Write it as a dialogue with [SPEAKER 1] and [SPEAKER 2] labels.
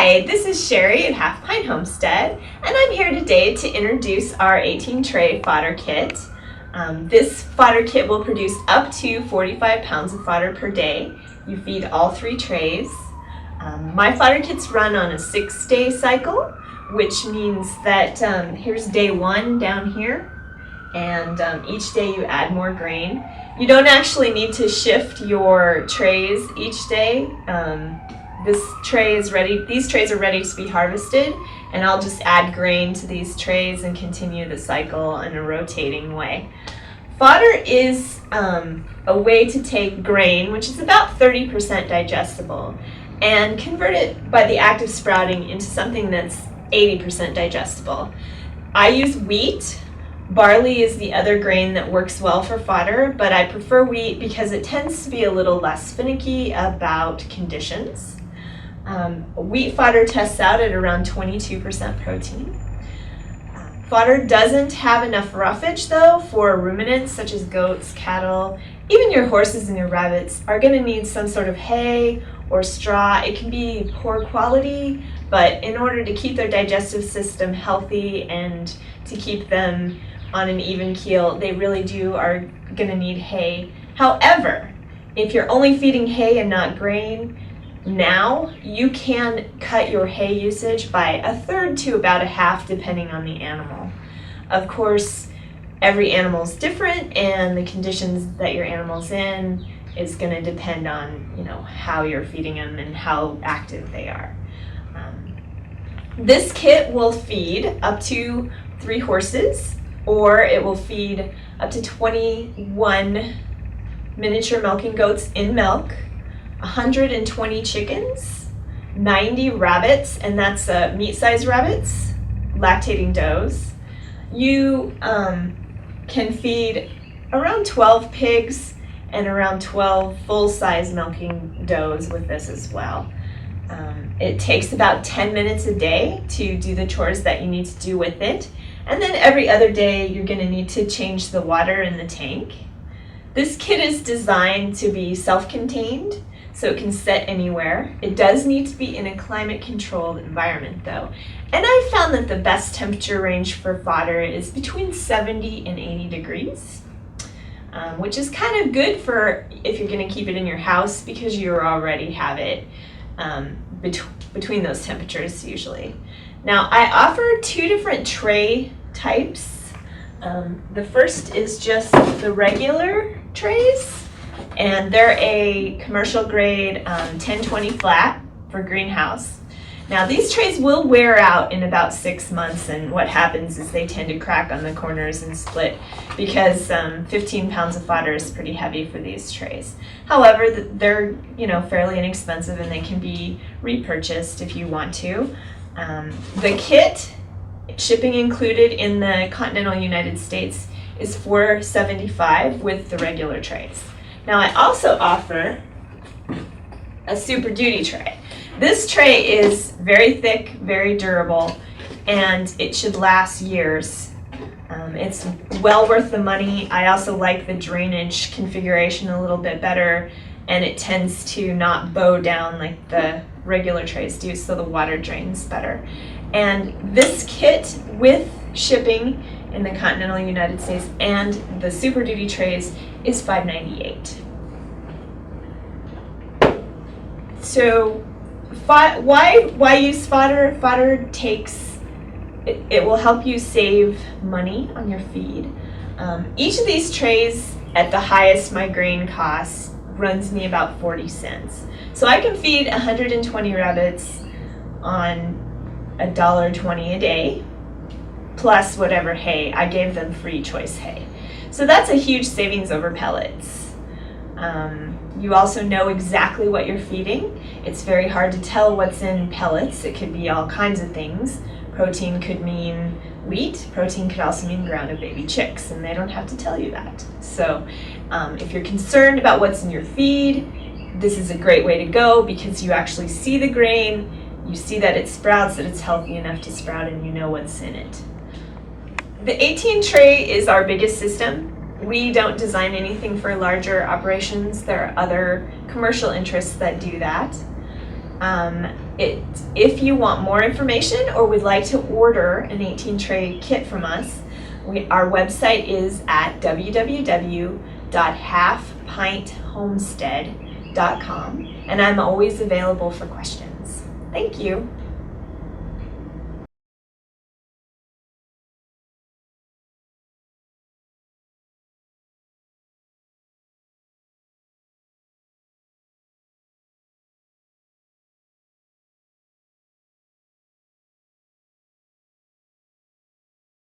[SPEAKER 1] Hi, this is Sherry at Half Pint Homestead, and I'm here today to introduce our 18 tray fodder kit. This fodder kit will produce up to 45 pounds of fodder per day. You feed all 3 trays. My fodder kits run on a 6-day cycle, which means that here's day 1 down here, and each day you add more grain. You don't actually need to shift your trays each day. These trays are ready to be harvested, and I'll just add grain to these trays and continue the cycle in a rotating way. Fodder is a way to take grain, which is about 30% digestible, and convert it by the act of sprouting into something that's 80% digestible. I use wheat. Barley is the other grain that works well for fodder, but I prefer wheat because it tends to be a little less finicky about conditions. Wheat fodder tests out at around 22% protein. Fodder doesn't have enough roughage though for ruminants such as goats, cattle. Even your horses and your rabbits are going to need some sort of hay or straw. It can be poor quality, but in order to keep their digestive system healthy and to keep them on an even keel, they really are going to need hay. However, if you're only feeding hay and not grain, now you can cut your hay usage by 1/3 to about 1/2 depending on the animal. Of course, every animal is different, and the conditions that your animal's in is going to depend on how you're feeding them and how active they are. This kit will feed up to 3 horses, or it will feed up to 21 miniature milking goats in milk, 120 chickens, 90 rabbits, and that's meat-sized rabbits, lactating does. You can feed around 12 pigs and around 12 full-size milking does with this as well. It takes about 10 minutes a day to do the chores that you need to do with it, and then every other day you're going to need to change the water in the tank. This kit is designed to be self-contained, so it can set anywhere. It does need to be in a climate-controlled environment though. And I found that the best temperature range for fodder is between 70 and 80 degrees, which is kind of good for if you're going to keep it in your house because you already have it between those temperatures usually. Now I offer 2 different tray types. The first is just the regular trays, and they're a commercial grade 1020 flat for greenhouse. Now these trays will wear out in about 6 months, and what happens is they tend to crack on the corners and split because 15 pounds of fodder is pretty heavy for these trays. However, they're fairly inexpensive, and they can be repurchased if you want to. The kit, shipping included in the continental United States, is $4.75 with the regular trays. Now I also offer a Super Duty tray. This tray is very thick, very durable, and it should last years. It's well worth the money. I also like the drainage configuration a little bit better, and it tends to not bow down like the regular trays do, so the water drains better. And this kit with shipping in the continental United States and the Super Duty trays is $5.98. So why use fodder? Fodder it will help you save money on your feed. Each of these trays, at the highest my grain costs, runs me about 40 cents. So I can feed 120 rabbits on $1.20 a day, plus whatever hay. I gave them free choice hay. So that's a huge savings over pellets. You also know exactly what you're feeding. It's very hard to tell what's in pellets. It could be all kinds of things. Protein could mean wheat. Protein could also mean ground-up baby chicks, and they don't have to tell you that. So if you're concerned about what's in your feed, this is a great way to go because you actually see the grain, you see that it sprouts, that it's healthy enough to sprout, and you know what's in it. The 18 tray is our biggest system. We don't design anything for larger operations. There are other commercial interests that do that. If you want more information or would like to order an 18 tray kit from us, our website is at www.halfpinthomestead.com, and I'm always available for questions. Thank you.